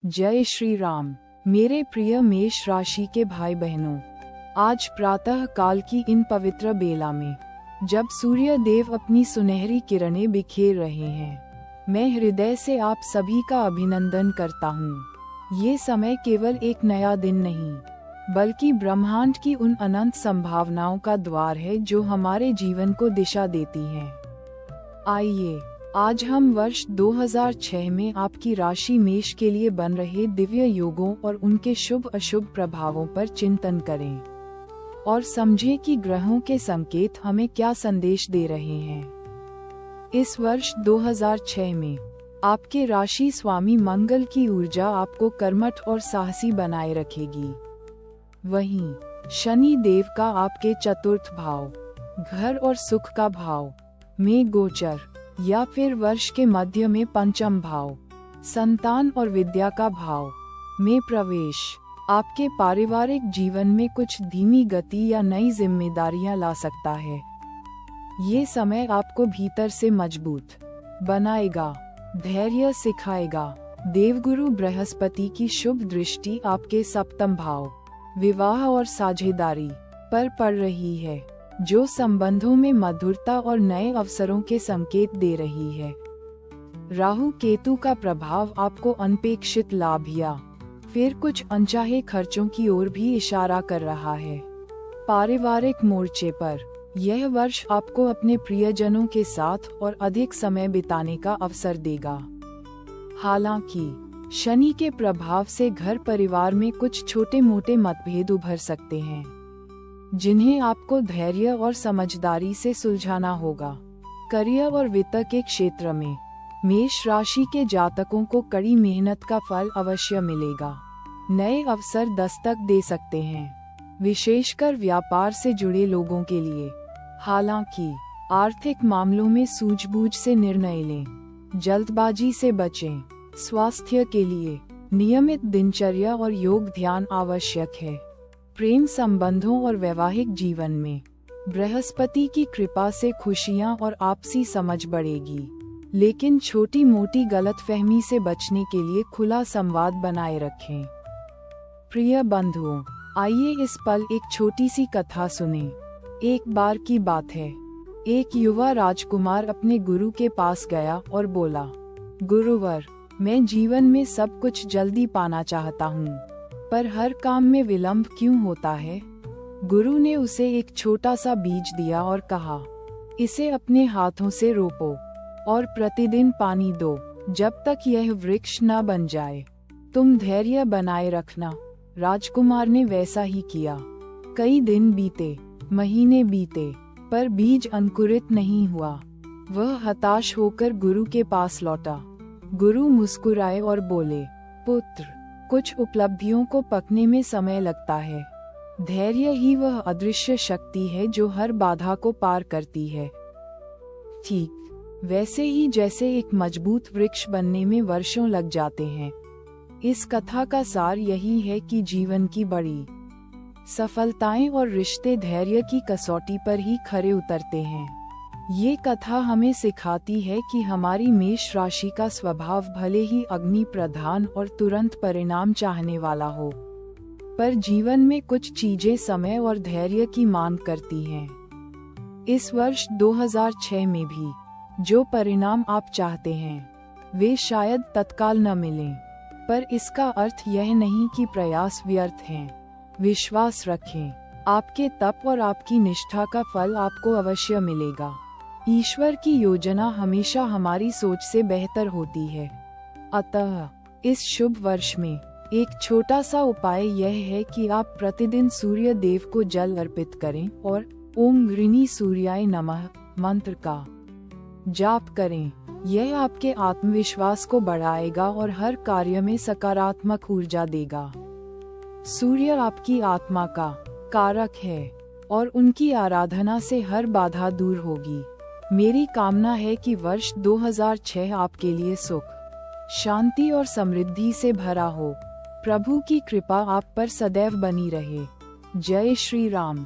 जय श्री राम। मेरे प्रिय मेष राशि के भाई बहनों, आज प्रातः काल की इन पवित्र बेला में जब सूर्य देव अपनी सुनहरी किरणें बिखेर रहे हैं, मैं हृदय से आप सभी का अभिनंदन करता हूँ। ये समय केवल एक नया दिन नहीं, बल्कि ब्रह्मांड की उन अनंत संभावनाओं का द्वार है जो हमारे जीवन को दिशा देती हैं। आइए आज हम वर्ष 2006 में आपकी राशि मेष के लिए बन रहे दिव्य योगों और उनके शुभ अशुभ प्रभावों पर चिंतन करें और समझें कि ग्रहों के संकेत हमें क्या संदेश दे रहे हैं। इस वर्ष 2006 में आपके राशि स्वामी मंगल की ऊर्जा आपको कर्मठ और साहसी बनाए रखेगी। वहीं शनि देव का आपके चतुर्थ भाव, घर और सुख का भाव में गोचर या फिर वर्ष के मध्य में पंचम भाव, संतान और विद्या का भाव में प्रवेश आपके पारिवारिक जीवन में कुछ धीमी गति या नई जिम्मेदारियां ला सकता है। ये समय आपको भीतर से मजबूत बनाएगा, धैर्य सिखाएगा। देवगुरु बृहस्पति की शुभ दृष्टि आपके सप्तम भाव, विवाह और साझेदारी पर पड़ रही है, जो संबंधों में मधुरता और नए अवसरों के संकेत दे रही है। राहु केतु का प्रभाव आपको अनपेक्षित लाभ या फिर कुछ अनचाहे खर्चों की ओर भी इशारा कर रहा है। पारिवारिक मोर्चे पर यह वर्ष आपको अपने प्रियजनों के साथ और अधिक समय बिताने का अवसर देगा। हालांकि शनि के प्रभाव से घर परिवार में कुछ छोटे मोटे मतभेद उभर सकते हैं, जिन्हें आपको धैर्य और समझदारी से सुलझाना होगा। करियर और वित्त के क्षेत्र में मेष राशि के जातकों को कड़ी मेहनत का फल अवश्य मिलेगा। नए अवसर दस्तक दे सकते हैं, विशेषकर व्यापार से जुड़े लोगों के लिए। हालांकि आर्थिक मामलों में सूझबूझ से निर्णय लें, जल्दबाजी से बचें। स्वास्थ्य के लिए नियमित दिनचर्या और योग ध्यान आवश्यक है। प्रेम संबंधों और वैवाहिक जीवन में बृहस्पति की कृपा से खुशियां और आपसी समझ बढ़ेगी, लेकिन छोटी मोटी गलतफहमी से बचने के लिए खुला संवाद बनाए रखें। प्रिय बंधुओं, आइए इस पल एक छोटी सी कथा सुनें। एक बार की बात है, एक युवा राजकुमार अपने गुरु के पास गया और बोला, गुरुवर, मैं जीवन में सब कुछ जल्दी पाना चाहता हूँ, पर हर काम में विलंब क्यों होता है? गुरु ने उसे एक छोटा सा बीज दिया और कहा, इसे अपने हाथों से रोपो और प्रतिदिन पानी दो जब तक यह वृक्ष न बन जाए। तुम धैर्य बनाए रखना। राजकुमार ने वैसा ही किया। कई दिन बीते, महीने बीते, पर बीज अंकुरित नहीं हुआ। वह हताश होकर गुरु के पास लौटा। गुरु मुस्कुराए और बोले, पुत्र, कुछ उपलब्धियों को पकने में समय लगता है। धैर्य ही वह अदृश्य शक्ति है जो हर बाधा को पार करती है। ठीक वैसे ही जैसे एक मजबूत वृक्ष बनने में वर्षों लग जाते हैं। इस कथा का सार यही है कि जीवन की बड़ी सफलताएं और रिश्ते धैर्य की कसौटी पर ही खरे उतरते हैं। ये कथा हमें सिखाती है कि हमारी मेष राशि का स्वभाव भले ही अग्नि प्रधान और तुरंत परिणाम चाहने वाला हो, पर जीवन में कुछ चीजें समय और धैर्य की मांग करती हैं। इस वर्ष 2006 में भी जो परिणाम आप चाहते हैं, वे शायद तत्काल न मिलें, पर इसका अर्थ यह नहीं कि प्रयास व्यर्थ हैं। विश्वास रखें, आपके तप और आपकी निष्ठा का फल आपको अवश्य मिलेगा। ईश्वर की योजना हमेशा हमारी सोच से बेहतर होती है। अतः इस शुभ वर्ष में एक छोटा सा उपाय यह है कि आप प्रतिदिन सूर्य देव को जल अर्पित करें और ओम गृणी सूर्याय नमः मंत्र का जाप करें। यह आपके आत्मविश्वास को बढ़ाएगा और हर कार्य में सकारात्मक ऊर्जा देगा। सूर्य आपकी आत्मा का कारक है और उनकी आराधना से हर बाधा दूर होगी। मेरी कामना है कि वर्ष 2006 आपके लिए सुख, शांति और समृद्धि से भरा हो। प्रभु की कृपा आप पर सदैव बनी रहे। जय श्री राम।